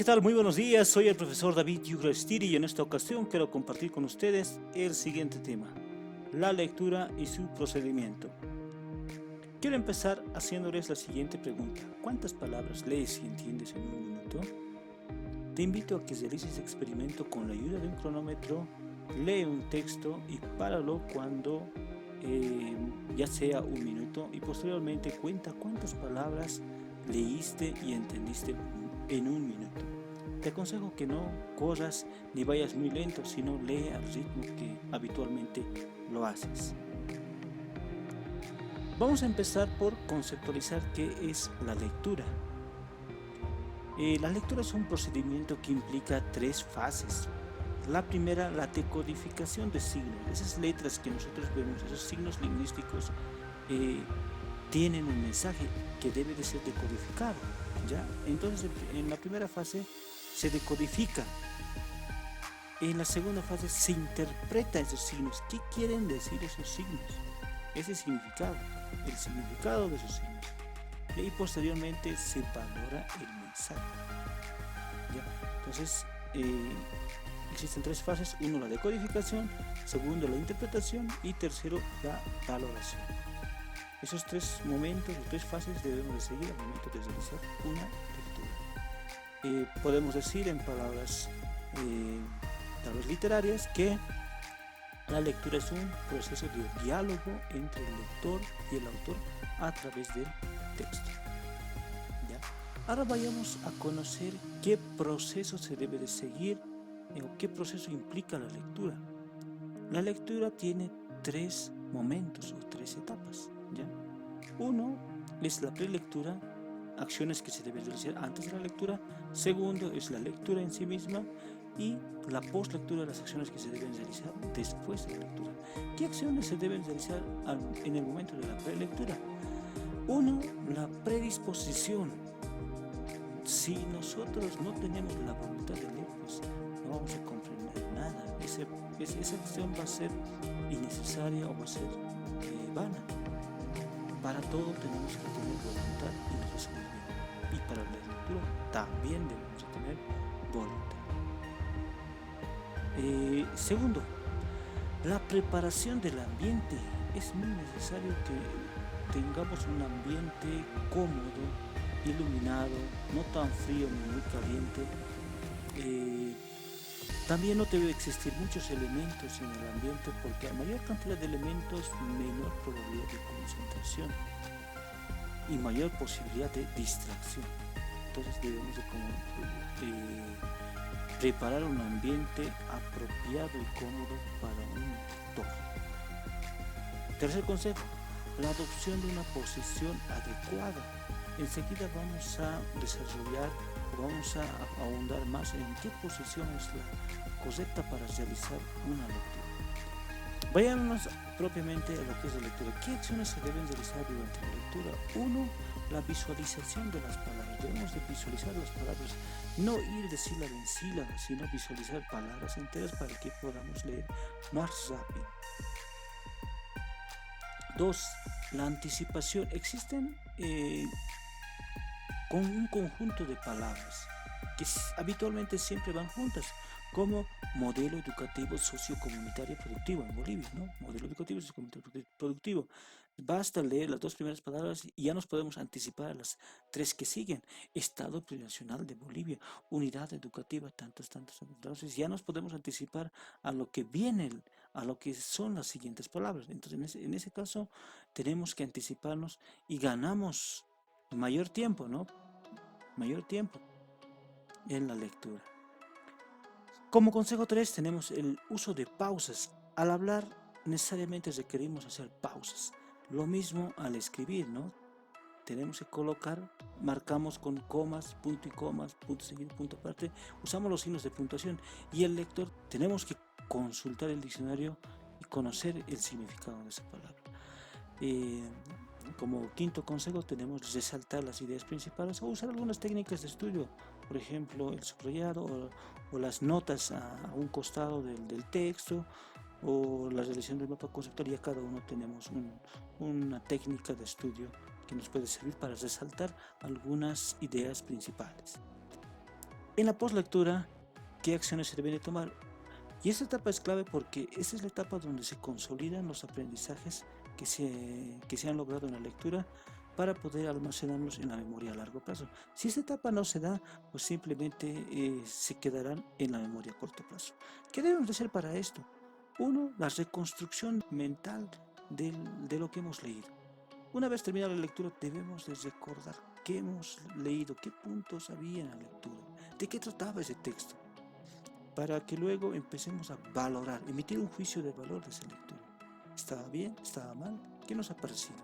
¿qué tal? Muy buenos días, soy el profesor David Yugrastiri y en esta ocasión quiero compartir con ustedes el siguiente tema, la lectura y su procedimiento. Quiero empezar haciéndoles la siguiente pregunta: ¿cuántas palabras lees y entiendes en un minuto? Te invito a que realices este experimento con la ayuda de un cronómetro, lee un texto y páralo cuando ya sea un minuto y posteriormente cuenta cuántas palabras leíste y entendiste en un minuto. Te aconsejo que no corras ni vayas muy lento, sino lee al ritmo que habitualmente lo haces. Vamos a empezar por conceptualizar qué es la lectura. La lectura es un procedimiento que implica tres fases. La primera, la decodificación de signos. Esas letras que nosotros vemos, esos signos lingüísticos, tienen un mensaje que debe de ser decodificado, ¿ya? Entonces, en la primera fase se decodifica. En la segunda fase se interpreta esos signos. ¿Qué quieren decir esos signos? Ese significado, el significado de esos signos. Y posteriormente se valora el mensaje, ¿ya? Entonces, existen tres fases: uno, la decodificación; segundo, la interpretación; y tercero, la valoración. Esos tres momentos, las tres fases debemos de seguir al momento de realizar una lectura. Podemos decir en palabras tal vez literarias que la lectura es un proceso de diálogo entre el lector y el autor a través del texto, ¿ya? Ahora vayamos a conocer qué proceso se debe de seguir o qué proceso implica la lectura. La lectura tiene tres momentos o tres etapas, ¿ya? Uno es la prelectura, acciones que se deben realizar antes de la lectura. Segundo es la lectura en sí misma, y la postlectura, las acciones que se deben realizar después de la lectura. ¿Qué acciones se deben realizar en el momento de la prelectura? Uno, la predisposición. Si nosotros no tenemos la voluntad de leer, pues no vamos a comprender nada. Esa acción va a ser innecesaria o va a ser vana. Para todo tenemos que tener voluntad y nos va a salir bien. Y para la lectura también debemos de tener voluntad. Segundo, la preparación del ambiente. Es muy necesario que tengamos un ambiente cómodo, iluminado, no tan frío ni muy caliente. También no debe existir muchos elementos en el ambiente, porque a mayor cantidad de elementos, menor probabilidad de concentración y mayor posibilidad de distracción. Entonces debemos de preparar un ambiente apropiado y cómodo para un lector. Tercer consejo, la adopción de una posición adecuada. Enseguida vamos a desarrollar, vamos a ahondar más en qué posición es la correcta para realizar una lectura. Vayámonos propiamente a lo que es la lectura. ¿Qué acciones se deben realizar durante la lectura? Uno, la visualización de las palabras. Debemos de visualizar las palabras, no ir de sílaba en sílaba, sino visualizar palabras enteras para que podamos leer más rápido. Dos, la anticipación. Existen con un conjunto de palabras que habitualmente siempre van juntas, como modelo educativo sociocomunitario productivo en Bolivia, ¿no? Modelo educativo sociocomunitario productivo. Basta leer las dos primeras palabras y ya nos podemos anticipar a las tres que siguen. Estado plurinacional de Bolivia, unidad educativa, tantos. Entonces ya nos podemos anticipar a lo que viene, a lo que son las siguientes palabras. Entonces en ese caso tenemos que anticiparnos y ganamos mayor tiempo, ¿no? Mayor tiempo en la lectura. Como consejo 3 tenemos el uso de pausas. Al hablar necesariamente requerimos hacer pausas. Lo mismo al escribir, ¿no? Tenemos que colocar, marcamos con comas, punto y comas, punto seguido, punto aparte. Usamos los signos de puntuación, y el lector tenemos que consultar el diccionario y conocer el significado de esa palabra. Como quinto consejo tenemos resaltar las ideas principales o usar algunas técnicas de estudio, por ejemplo el subrayado o las notas a un costado del texto, o la realización del mapa conceptual. Ya cada uno tenemos una técnica de estudio que nos puede servir para resaltar algunas ideas principales. En la postlectura, ¿qué acciones se deben de tomar? Y esta etapa es clave porque esa es la etapa donde se consolidan los aprendizajes que se han logrado en la lectura para poder almacenarlos en la memoria a largo plazo. Si esta etapa no se da, pues simplemente se quedarán en la memoria a corto plazo. ¿Qué debemos de hacer para esto? Uno, la reconstrucción mental de lo que hemos leído. Una vez terminada la lectura, debemos de recordar qué hemos leído, qué puntos había en la lectura, de qué trataba ese texto, para que luego empecemos a valorar, emitir un juicio de valor de esa lectura. ¿Estaba bien? ¿Estaba mal? ¿Qué nos ha parecido?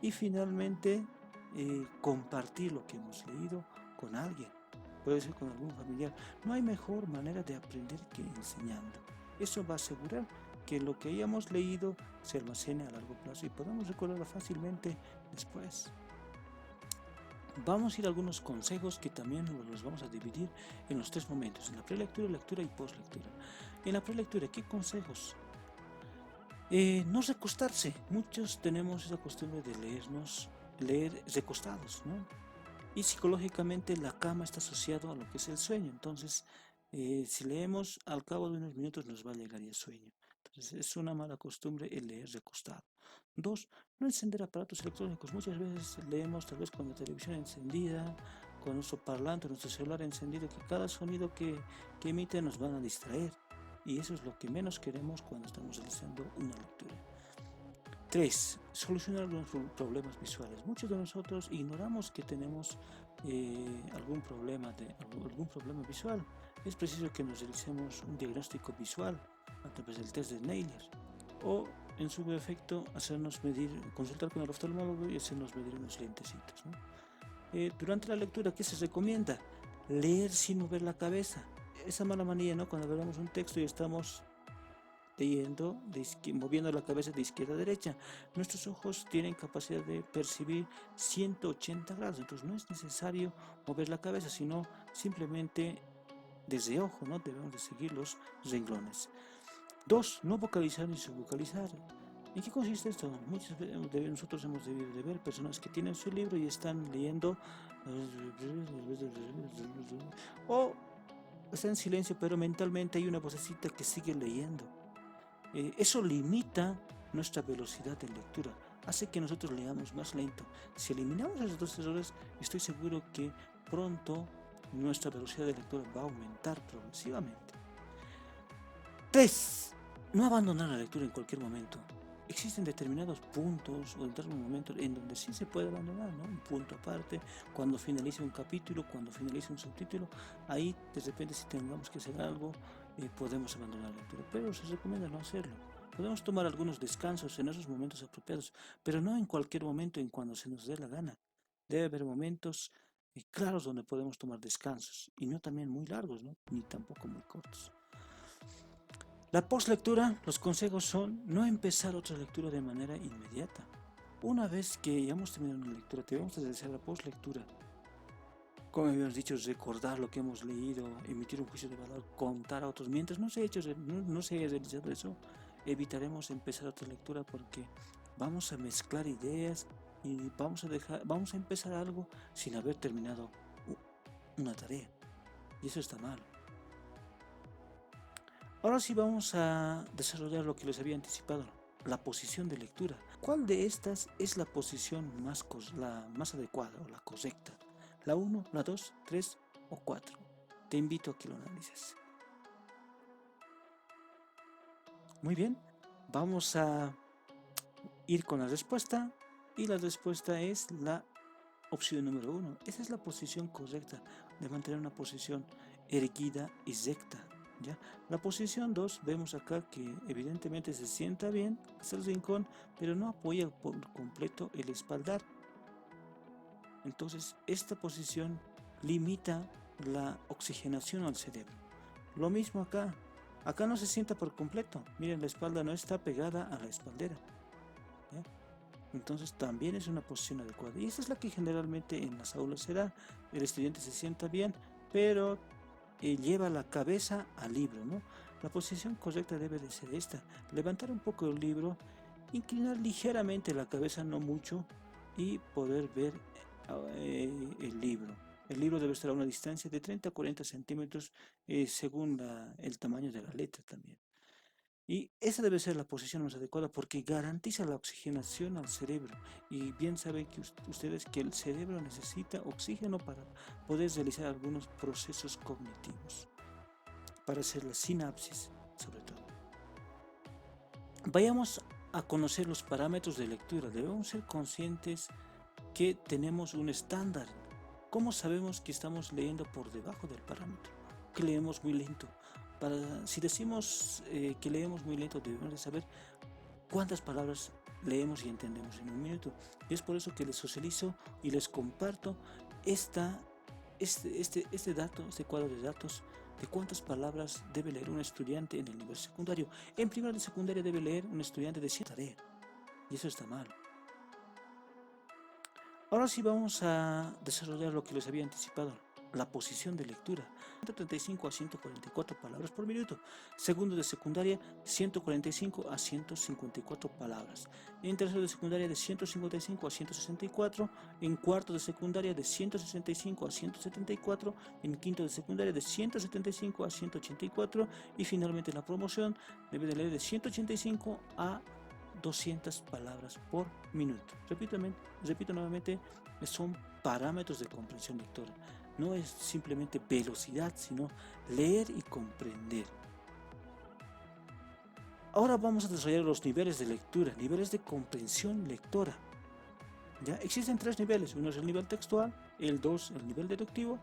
Y finalmente, compartir lo que hemos leído con alguien, puede ser con algún familiar. No hay mejor manera de aprender que enseñando. Eso va a asegurar que lo que hayamos leído se almacene a largo plazo y podamos recordarlo fácilmente después. Vamos a ir a algunos consejos que también los vamos a dividir en los tres momentos, en la prelectura, lectura y postlectura. En la prelectura, ¿qué consejos? No recostarse. Muchos tenemos esa costumbre de leer recostados, ¿no? Y psicológicamente la cama está asociado a lo que es el sueño. Entonces, si leemos, al cabo de unos minutos nos va a llegar el sueño. Entonces, es una mala costumbre el leer recostado. Dos, no encender aparatos electrónicos. Muchas veces leemos tal vez con la televisión encendida, con nuestro parlante, nuestro celular encendido, que cada sonido que emite nos van a distraer. Y eso es lo que menos queremos cuando estamos realizando una lectura. 3. Solucionar algunos problemas visuales. Muchos de nosotros ignoramos que tenemos algún problema visual. Es preciso que nos realicemos un diagnóstico visual a través del test de Naylor o en su efecto consultar con el oftalmólogo y hacernos medir unos lentecitos, ¿no? Durante la lectura, ¿qué se recomienda? Leer sin mover la cabeza. Esa mala manía, ¿no? Cuando leemos un texto y estamos leyendo, moviendo la cabeza de izquierda a derecha. Nuestros ojos tienen capacidad de percibir 180 grados, entonces no es necesario mover la cabeza, sino simplemente desde ojo, ¿no? Debemos de seguir los renglones. 2. No vocalizar ni subvocalizar. ¿En qué consiste esto? Muchos de nosotros hemos debido de ver personas que tienen su libro y están leyendo o está en silencio, pero mentalmente hay una vocecita que sigue leyendo. Eso limita nuestra velocidad de lectura, hace que nosotros leamos más lento. Si eliminamos esos dos errores, estoy seguro que pronto nuestra velocidad de lectura va a aumentar progresivamente. 3. No abandonar la lectura en cualquier momento. Existen determinados puntos o determinados momentos en donde sí se puede abandonar, ¿no? Un punto aparte, cuando finalice un capítulo, cuando finalice un subtítulo, ahí de repente si tengamos que hacer algo, podemos abandonar la lectura, pero se recomienda no hacerlo. Podemos tomar algunos descansos en esos momentos apropiados, pero no en cualquier momento en cuando se nos dé la gana. Debe haber momentos claros donde podemos tomar descansos y no también muy largos, ¿no? Ni tampoco muy cortos. La postlectura, los consejos son no empezar otra lectura de manera inmediata. Una vez que hayamos terminado una lectura, debemos realizar la postlectura. Como habíamos dicho, recordar lo que hemos leído, emitir un juicio de valor, contar a otros. Mientras no se haya realizado eso, evitaremos empezar otra lectura porque vamos a mezclar ideas y vamos a empezar algo sin haber terminado una tarea. Y eso está mal. Ahora sí vamos a desarrollar lo que les había anticipado, la posición de lectura. ¿Cuál de estas es la posición la más adecuada o la correcta? ¿La 1, la 2, 3 o 4? Te invito a que lo analices. Muy bien, vamos a ir con la respuesta y la respuesta es la opción número 1. Esa es la posición correcta de mantener una posición erguida y recta. ¿Ya? La posición 2, vemos acá que evidentemente se sienta bien, es el rincón, pero no apoya por completo el espaldar. Entonces, esta posición limita la oxigenación al cerebro. Lo mismo acá. Acá no se sienta por completo. Miren, la espalda no está pegada a la espaldera. ¿Ya? Entonces también es una posición adecuada. Y esa es la que generalmente en las aulas se da. El estudiante se sienta bien, pero lleva la cabeza al libro, ¿no? La posición correcta debe de ser esta. Levantar un poco el libro, inclinar ligeramente la cabeza, no mucho, y poder ver el libro. El libro debe estar a una distancia de 30 a 40 centímetros según el tamaño de la letra también. Y esa debe ser la posición más adecuada porque garantiza la oxigenación al cerebro. Y bien saben que ustedes que el cerebro necesita oxígeno para poder realizar algunos procesos cognitivos, para hacer la sinapsis sobre todo. Vayamos a conocer los parámetros de lectura. Debemos ser conscientes que tenemos un estándar. ¿Cómo sabemos que estamos leyendo por debajo del parámetro? Que leemos muy lento. Si decimos que leemos muy lento, debemos de saber cuántas palabras leemos y entendemos en un minuto. Y es por eso que les socializo y les comparto este dato, este cuadro de datos de cuántas palabras debe leer un estudiante en el nivel secundario. En primero de secundaria debe leer un estudiante de 100 tareas. Y eso está mal. Ahora sí vamos a desarrollar lo que les había anticipado, la posición de lectura. 135 a 144 palabras por minuto. Segundo de secundaria, 145 a 154 palabras. En tercero de secundaria, de 155 a 164. En cuarto de secundaria, de 165 a 174. En quinto de secundaria, de 175 a 184. Y finalmente la promoción debe de leer de 185 a 200 palabras por minuto. Repito nuevamente, son parámetros de comprensión lectora. No es simplemente velocidad, sino leer y comprender. Ahora vamos a desarrollar los niveles de lectura, niveles de comprensión lectora. ¿Ya? Existen tres niveles, uno es el nivel textual, el 2 el nivel deductivo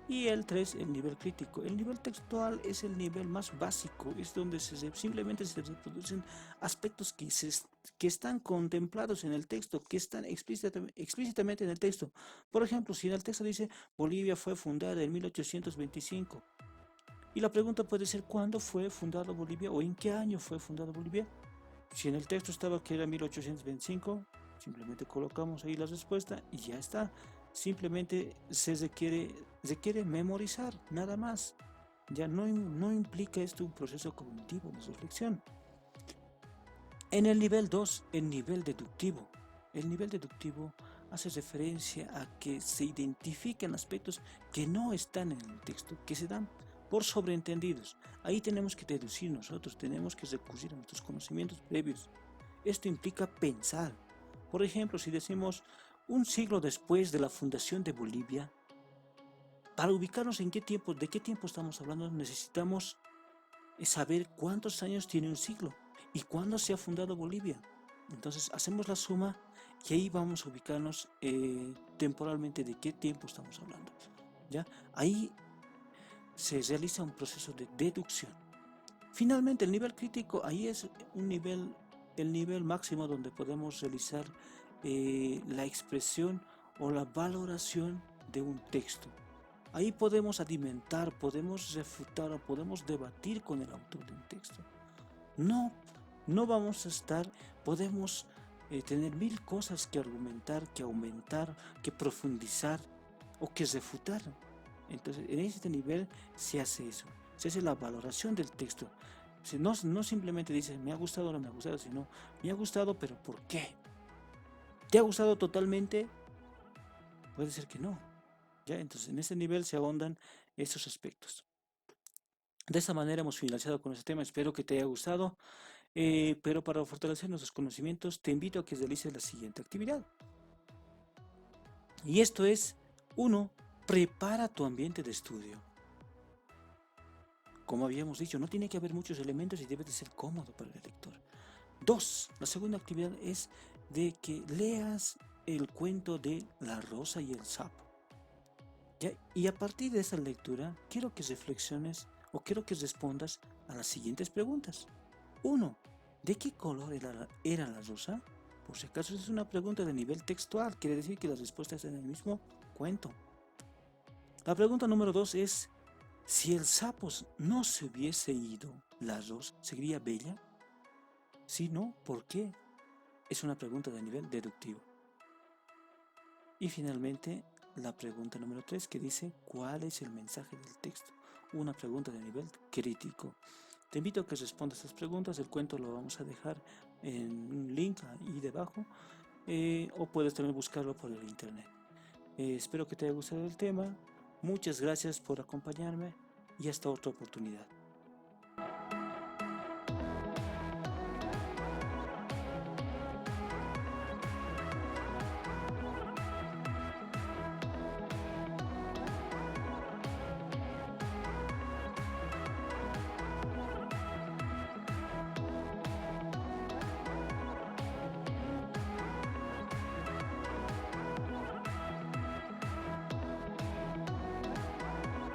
y el 3 el nivel crítico. El nivel textual es el nivel más básico, es donde simplemente se reproducen aspectos que están contemplados en el texto, que están explícitamente en el texto. Por ejemplo, si en el texto dice Bolivia fue fundada en 1825 y la pregunta puede ser ¿cuándo fue fundada Bolivia o en qué año fue fundada Bolivia? Si en el texto estaba que era 1825, simplemente colocamos ahí la respuesta y ya está. Simplemente se requiere memorizar, nada más. Ya no implica esto un proceso cognitivo de reflexión. En el nivel 2, el nivel deductivo. El nivel deductivo hace referencia a que se identifican aspectos que no están en el texto, que se dan por sobreentendidos. Ahí tenemos que deducir nosotros, tenemos que recurrir a nuestros conocimientos previos. Esto implica pensar. Por ejemplo, si decimos un siglo después de la fundación de Bolivia, para ubicarnos en de qué tiempo estamos hablando, necesitamos saber cuántos años tiene un siglo y cuándo se ha fundado Bolivia. Entonces hacemos la suma y ahí vamos a ubicarnos temporalmente de qué tiempo estamos hablando. ¿Ya? Ahí se realiza un proceso de deducción. Finalmente, el nivel crítico, ahí es el nivel máximo donde podemos realizar la expresión o la valoración de un texto. Ahí podemos alimentar, podemos refutar o podemos debatir con el autor de un texto. No vamos a podemos tener mil cosas que argumentar, que aumentar, que profundizar o que refutar. Entonces, en este nivel se hace eso, se hace la valoración del texto. No simplemente dice me ha gustado o no me ha gustado, sino me ha gustado, pero ¿por qué? ¿Te ha gustado totalmente? Puede ser que no. ¿Ya? Entonces, en este nivel se ahondan esos aspectos. De esta manera hemos finalizado con este tema. Espero que te haya gustado. Pero para fortalecer nuestros conocimientos, te invito a que realices la siguiente actividad. Y esto es, 1. Prepara tu ambiente de estudio. Como habíamos dicho, no tiene que haber muchos elementos y debe de ser cómodo para el lector. 2. La segunda actividad es de que leas el cuento de La Rosa y el Sapo. ¿Ya? Y a partir de esa lectura, quiero que reflexiones o quiero que respondas a las siguientes preguntas. 1. ¿De qué color era la rosa? Por si acaso es una pregunta de nivel textual, quiere decir que las respuestas están en el mismo cuento. La pregunta número 2 es, si el sapo no se hubiese ido, ¿la rosa seguiría bella? Si no, ¿por qué? Es una pregunta de nivel deductivo. Y finalmente, la pregunta número 3 que dice, ¿cuál es el mensaje del texto? Una pregunta de nivel crítico. Te invito a que respondas estas preguntas, el cuento lo vamos a dejar en un link ahí debajo, o puedes también buscarlo por el internet. Espero que te haya gustado el tema. Muchas gracias por acompañarme y hasta otra oportunidad.